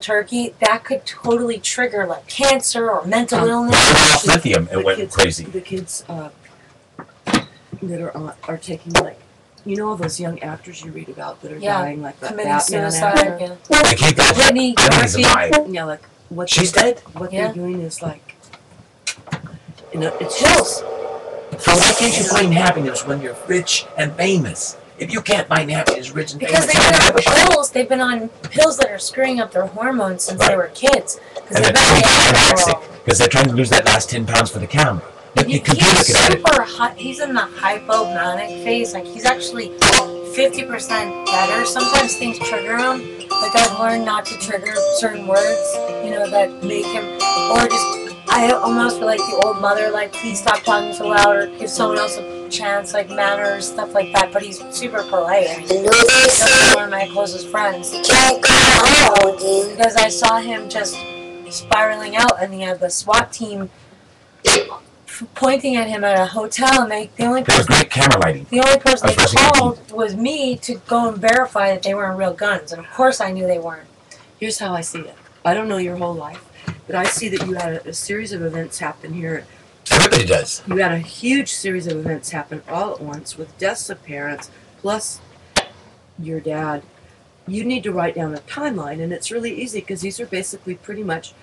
turkey, that could totally trigger like cancer or mental illness. Off lithium, it went crazy. The kids that are taking, like, you know all those young actors you read about that are dying, like that committing Batman suicide. actor? I can't get Whitney alive. Yeah, like what She's dead. What they're doing is like, you know, it's Pills. So why can't you find happiness when you're rich and famous? If you can't find happiness rich and Because famous, they've been on pills that are screwing up their hormones since they were kids. And they're because they're trying to lose that last 10 pounds for the camera. He's super high. He's in the hypomanic phase. Like, he's actually 50% better. Sometimes things trigger him. Like, I've learned not to trigger certain words, you know, that make him, or just, I almost feel like the old mother, like, please stop talking so loud, or give someone else a chance, like manners, stuff like that. But he's super polite. I mean, he's one of my closest friends. Because I saw him just spiraling out, and he had the SWAT team pointing at him at a hotel, and the only person great camera lighting. The only person they called was me to go and verify that they weren't real guns, and of course I knew they weren't. Here's how I see it. I don't know your whole life, but I see that you had a series of events happen here. Everybody does. You had a huge series of events happen all at once with deaths of parents, plus your dad. You need to write down a timeline, and it's really easy because these are basically pretty much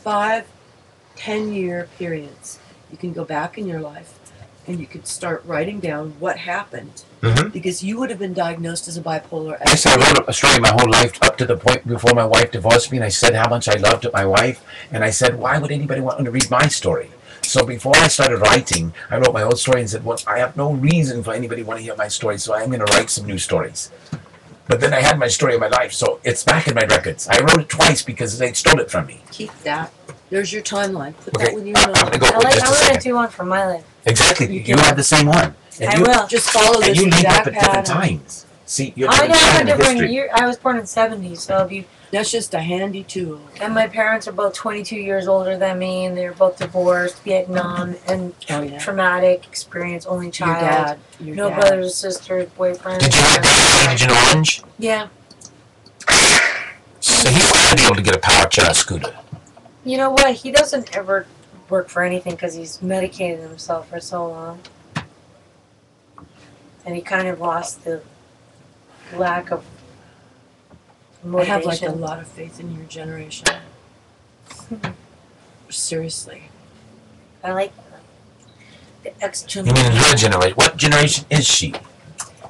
5-10-year periods. You can go back in your life and you could start writing down what happened, because you would have been diagnosed as a bipolar. Yes, I wrote a story my whole life up to the point before my wife divorced me, and I said how much I loved my wife, and I said, why would anybody want to read my story? So before I started writing, I wrote my own story and said, well, I have no reason for anybody to want to hear my story, so I'm going to write some new stories. But then I had my story of my life, so it's back in my records. I wrote it twice because they stole it from me. Keep that. There's your timeline. Put Okay. that with your notes. I'm going to go I'm going to do one for my life. Exactly. You have the same one. And I will. Just follow this and you leave exact up at different pattern. times. See, you're I know a different history. year. I was born in '70s, so if you. That's just a handy tool. And my parents are both 22 years older than me, and they're both divorced, Vietnam, and traumatic experience, only child. No brothers or sisters, boyfriend. Did you have that Agent Orange? Yeah. So he might be able to get a power chair scooter. You know what? He doesn't ever work for anything because he's medicated himself for so long. And he kind of lost the lack of motivation. I have like a lot of faith in your generation. Seriously. I like the X You mean her generation? What generation is she?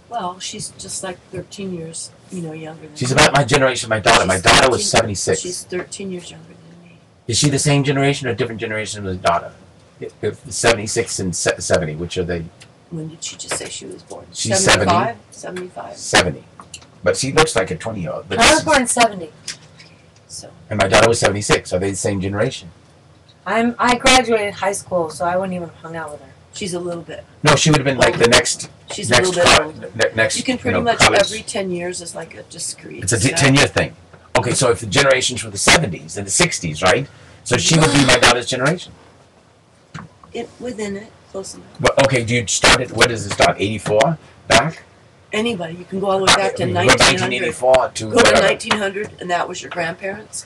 Well, she's just like 13 years, younger than She's about my generation, my daughter. My daughter was 76. She's 13 years younger than me. Is she the same generation or a different generation of the daughter? If 76 and 70, which are they? When did she just say she was born? She's 75? 70. 75. 70. But she looks like a 20-year-old. I was born in '70. So. And my daughter was 76. Are they the same generation? I graduated high school, so I wouldn't even have hung out with her. She's a little bit. No, she would have been like the next. She's a little bit older. Next, you can pretty much college. every 10 years is like a discrete. It's a 10-year thing. Okay, so if the generations were the 70s and the 60s, right? So she would be my daughter's generation. Within it, close enough. Well, okay, do you start at, what does it start, 84 back? Anybody. You can go all the way back to 1984 to go to 1900, and that was your grandparents,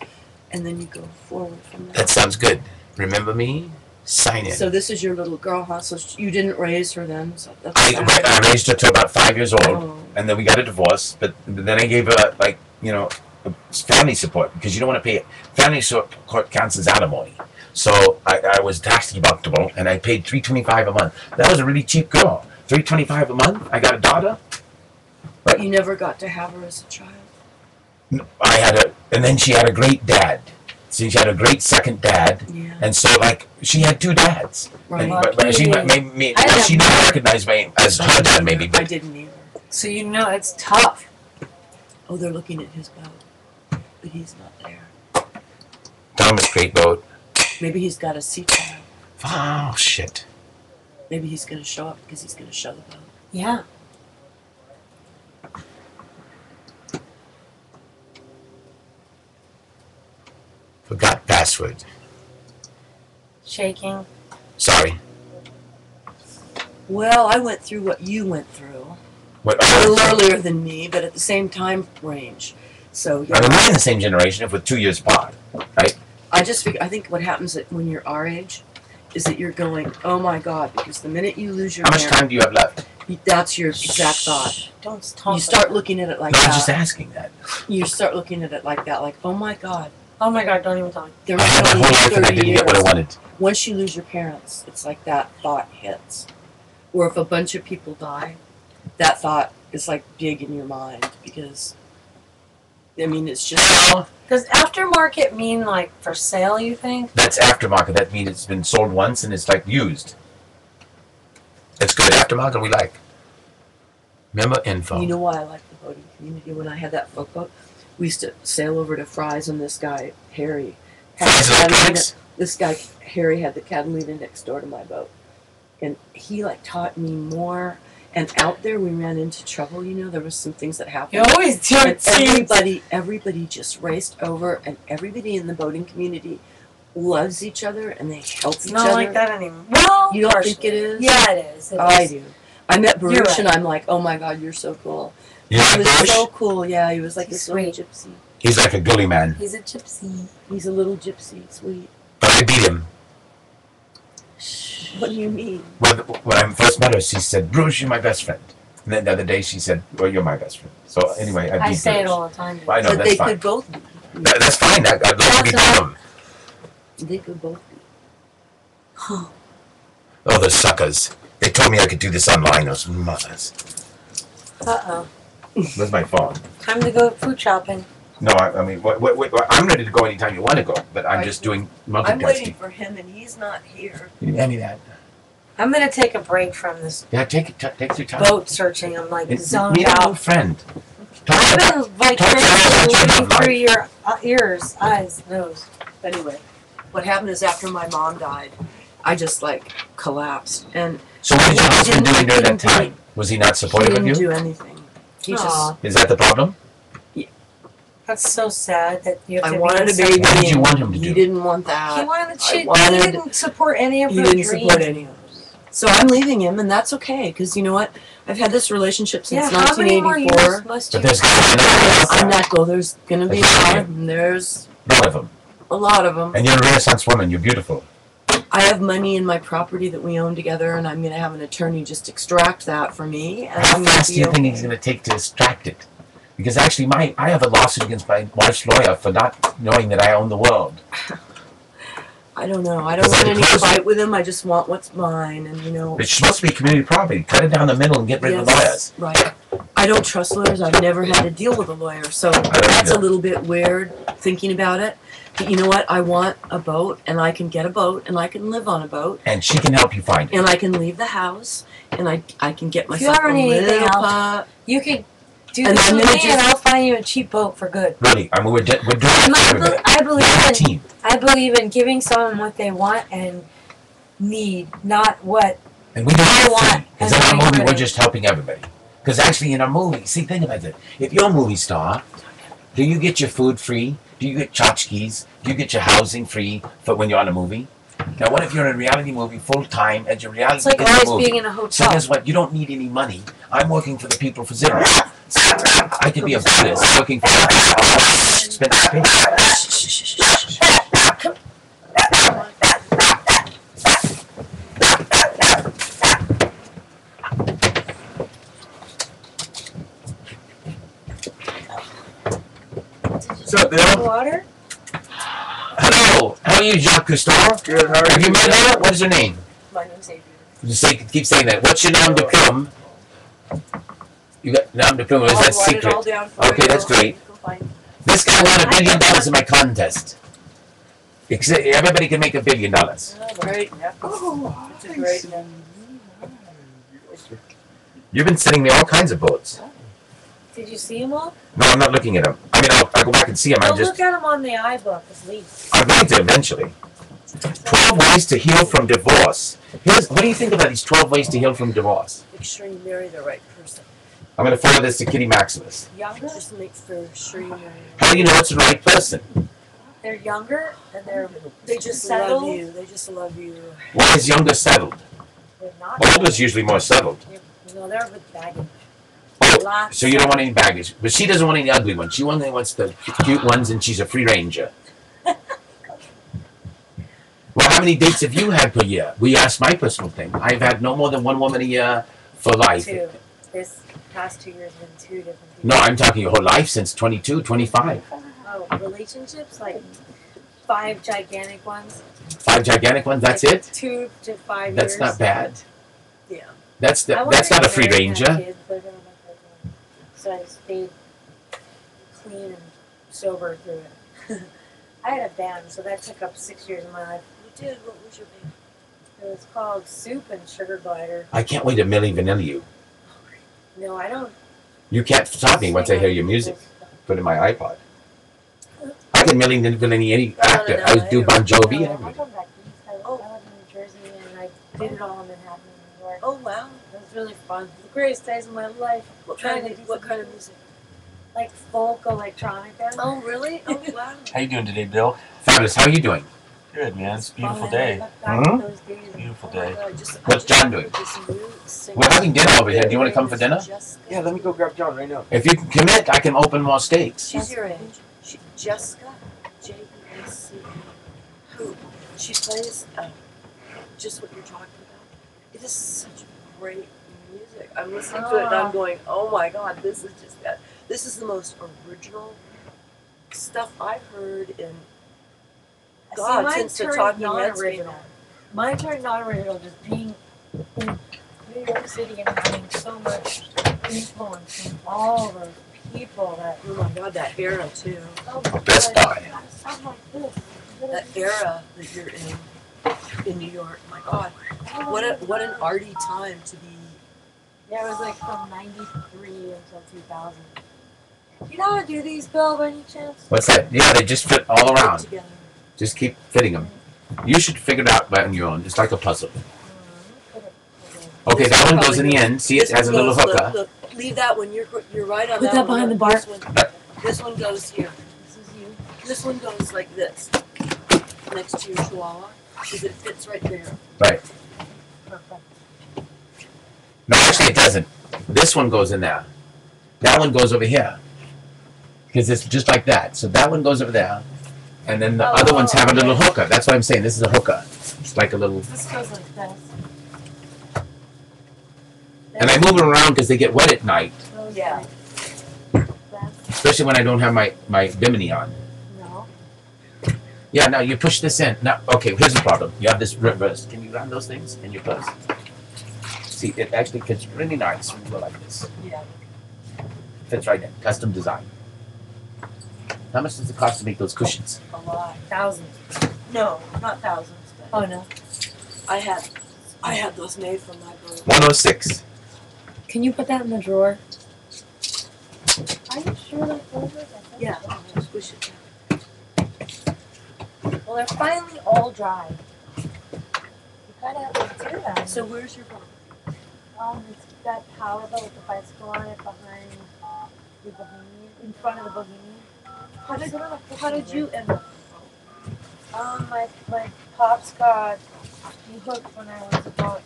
and then you go forward from there. That sounds good. Remember me? Sign in. So this is your little girl, huh? So you didn't raise her then? So that's I raised her to about 5 years old, and then we got a divorce, but then I gave her, family support, because you don't want to pay it. Family support counts as alimony. So I was tax deductible, and I paid $325 a month. That was a really cheap girl. $325 a month? I got a daughter? But you never got to have her as a child? And then she had a great dad. So she had a great second dad, and so she had two dads. Right. But she didn't recognize me as her dad, maybe. But I didn't either. So it's tough. Oh, they're looking at his boat, but he's not there. Thomas Great Boat. Maybe he's got a sea child. Oh shit. Maybe he's going to show up because he's going to show the boat. Yeah. Forgot password. Shaking. Sorry. Well, I went through what you went through. What? A little earlier than me, but at the same time range. So I yeah, mean, we're in the same generation, if we're 2 years apart, right? I think what happens when you're our age is that you're going, oh my God, because the minute you lose your How much parent, time do you have left? that's your exact thought. Don't talk. You start looking at it like No, I'm that. just asking that. You start looking at it like that, like, oh my God. Oh my God! Don't even talk. There I had my whole life and I 30 didn't get what I years. wanted. Once you lose your parents, it's like that thought hits. Or if a bunch of people die, that thought is like big in your mind because, I mean, it's just. Does aftermarket mean like for sale? You think? That's aftermarket. That means it's been sold once and it's like used. It's good. Aftermarket we like. Remember info. You know why I like the boating community? When I had that folk boat, we used to sail over to Fry's, and this guy, Harry, Fry's Electronics? Harry had the Catalina next door to my boat. And he like taught me more. And out there we ran into trouble, you know, there was some things that happened. You always do. And everybody just raced over, and everybody in the boating community loves each other and they help It's each not other. like that anymore. Well, You don't partially. think it is? Yeah, it is. I do. I met Baruch You're right. and I'm like, oh my God, you're so cool. You He like was Bush? so cool, yeah. He was like He's this little sweet. gypsy. He's like a gully man. He's a gypsy. He's a little gypsy, sweet. But I beat him. What do you mean? When I first met her, she said, Bruce, you're my best friend. And then the other day she said, well, you're my best friend. So anyway, I beat I say it Bruce. all the time. I know, But that's they fine. could both be. That's fine. I'd love to be That's them. They could both be. Oh, those suckers. They told me I could do this online, those mothers. Uh-oh. Where's my phone? Time to go food shopping. No, I mean, I'm ready to go anytime you want to go, but I'm just doing I'm waiting multitasking. for him and he's not here. Can you hand me that? I'm going to take a break from this Yeah, take your time. boat searching. I'm like zoned Meet a new out. friend. I've been Talk vicariously to living us. through your ears, eyes, nose. Anyway, what happened is after my mom died, I just like collapsed. And So what did your husband do during that Didn't time? Was he not he supportive of didn't you? do anything. He Aw. Is that the problem? That's so sad that you have I to wanted be a baby. What did you want him to He do? didn't want He that. wanted I he wanted- didn't support any of He her didn't dreams. support any of us. So I'm leaving him, and that's okay, because you know what? I've had this relationship since Yeah, how many more 1984. years must But you? there's got I'm not go. There's gonna be a lot, and there's one of them. a lot of them. And you're a Renaissance woman. You're beautiful. I have money in my property that we own together, and I'm gonna have an attorney just extract that for me, and How I'm gonna fast do be you think okay. he's going to take to extract it? Because actually, I have a lawsuit against my wife's lawyer for not knowing that I own the world. I don't know. I don't Is that want any close? fight with him. I just want what's mine, and you know. It's supposed to be community property. Cut it down the middle and get rid of the lawyers. Right. I don't trust lawyers. I've never had to deal with a lawyer, so that's a either. little bit weird thinking about it. But you know what? I want a boat, and I can get a boat, and I can live on a boat, And she can help you find it. and I can leave the house, and I can get If you myself ever a need anything little else, pup. You could do And this I'm with gonna me, and just- I'll find you a cheap boat for good. Really, I mean, we're doing it for everybody. I We're a believe in team. I believe in giving someone what they want and need, not what. And we don't I have want to. Because in and our I'm movie, we're ready. just helping everybody. Because actually, in our movie, see, think about it. If you're a movie star, do you get your food free? Do you get tchotchkes? Do you get your housing free for when you're on a movie? Now, what if you're in a reality movie full time and your reality It's like is a always movie? being in a So hotel. guess what? You don't need any money. I'm working for the people for zero. I could be a Buddhist working for expensive space. What's up, Bill? Water? Hello. How are you, Jacques Cousteau? Good, how are Have you? you met her? What is her name? My name's Adrian. Just say, keep saying that. What's your nom de plume? You got nom de plume, or is that secret? Okay, that's great. This guy won $1 billion in my contest. Everybody can make $1 billion. Right. Oh, It's a great name. You've been sending me all kinds of boats. Did you see them all? No, I'm not looking at them. I mean, I'll go back and see them. Well, I'm just, look at them on the iBook at least. I'm going to eventually. 12 ways to heal from divorce. What do you think about these 12 ways to heal from divorce? Make sure you marry the right person. I'm going to forward this to Kitty Maximus. Younger? Just make sure you marry. How do you know it's the right person? They're younger and They just just settled. love you. They just love you. Why is younger settled? They're not. Older's usually more settled. No, they're with baggage. Oh, last. So you don't want any baggage. But she doesn't want any ugly ones. She only wants the cute ones, and she's a free ranger. Well, how many dates have you had per year? We asked my personal thing. I've had no more than one woman a year for life. 2. This past 2 years have been 2 different people. No, I'm talking your whole life since 22, 25. Oh, relationships? Like 5 gigantic ones? 5 gigantic ones, that's like it? 2 to 5 That's years. not bad. Yeah. That's I wanted not a to free marry and have ranger. kids, but I don't know if I can. So I stayed clean and sober through it. I had a band, so that took up 6 years of my life. You did. What was your band? It was called Soup and Sugar Glider. I can't wait to Milli Vanilli you. No, I don't. You can't stop me once I hear your music. Put it in my iPod. I can Milli Vanilli any actor. I would do Bon Jovi and I'm everything. from back east. I live in New Jersey, and I did it all in Manhattan, New York. Oh wow. It was really fun. The greatest days of my life. What Trying kind to of do what kind of music? Like folk electronica. Oh really? Oh wow. How you doing today, Bill? Fabulous. How are you doing? Good, man. It's a beautiful Fun. day. Look back at those days and- Beautiful Oh my day. God, What's John doing? We're having dinner over here. Do you want to come for dinner? Yeah, let me go grab John right now. If you can commit, I can open more steaks. She's your age. Jessica, J-E-S-C. Who? She plays just what you're talking about. It is such great music. I'm listening to it and I'm going, oh my God, this is just that. This is the most original stuff I've heard in God mine since the turned Talking Heads came non-original. out. Mine turned non-original, just being in New York City and having so much influence from all those people that. Oh my God, that era too. Oh my Best God, Buy. it's gotta sound like this. That era that you're in New York. My God, what an arty time to be. Yeah, it was like from '93 until 2000. You know how to do these, Bill, by any chance? What's that? Yeah, they just fit all put around. together. Just keep fitting them. You should figure it out on your own. It's like a puzzle. Okay, that one goes in the end. See, it has a little Look, hooker. look, leave that one. You're right on Put that that one. behind the bar. This one goes here. This is you. This one goes like this, next to your chihuahua, because it fits right there. Right. Perfect. No, actually, it doesn't. This one goes in there. That one goes over here. Because it's just like that. So that one goes over there. And then the other ones have a little hooker. That's what I'm saying. This is a hooker. It's like a little... This goes like this. And I move them around because they get wet at night. Yeah. Especially when I don't have my bimini on. No. Yeah, now you push this in. Now, okay, here's the problem. You have this reverse. Can you run those things in your purse? See, it actually fits really nice when you go like this. Yeah. Fits right in. Custom design. How much does it cost to make those cushions? A lot. Thousands. No, not thousands. But Oh no. I had those made for my brother. 106. Can you put that in the drawer? Are you sure that's over? Yeah. Squish it down. Well, they're finally all dry. You gotta have to do that. So where's your brother? It's that power boat with the bicycle on it behind the Bohemian, in front of the Bohemian. How did you end up? My pops got me hooked when I was about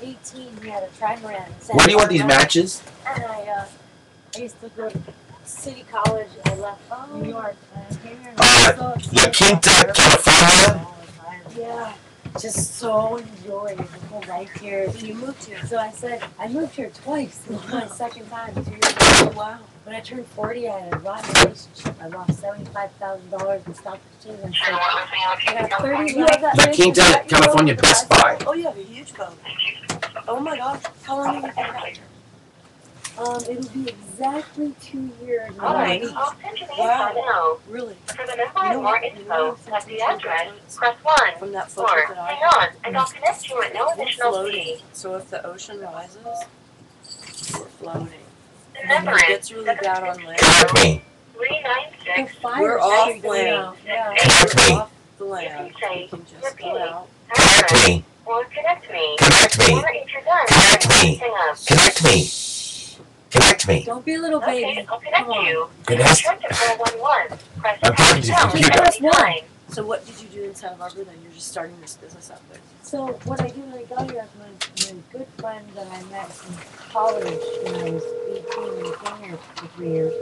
18. He had a trimaran. Where do you want these matches? And I used to go to City College. I left New York. And I came here and I was so La Quinta, California? Yeah. Just so enjoyed the whole life here. So you moved here. So I said, I moved here twice. This is my second time, 2 years ago. Oh wow. When I turned 40, I had a rotten relationship. I lost $75,000 in stock exchange. And so I got 30 left. La Quinta, California, Best Buy. Oh, you have a huge boat. Oh my gosh. How long have you been out here? It'll be exactly 2 years. Oh, now. wow. Really? For the number and more info, at the address, press 1. From that photo Or that hang I on, and I'll connect you at no We're additional floating. fee. So if the ocean rises, we're floating. The And when number it is gets really bad on land, Connect me. 396. The we're fire's off actually land. out. Yeah. Connect We're me. off the land. We can just go out. Connect me. Or connect me. Connect me. Or if you're done, Connect me. hang up. Connect me. Connect me. Don't be a little baby. Okay, I'll connect Come on. you. It has Turn to 411. Press I'm talking to the pound computer. at any time. So what did you do in Santa Barbara then? You're just starting this business out there. So what I did when I got here, my good friend that I met in college when I was 18 and came here for 3 years,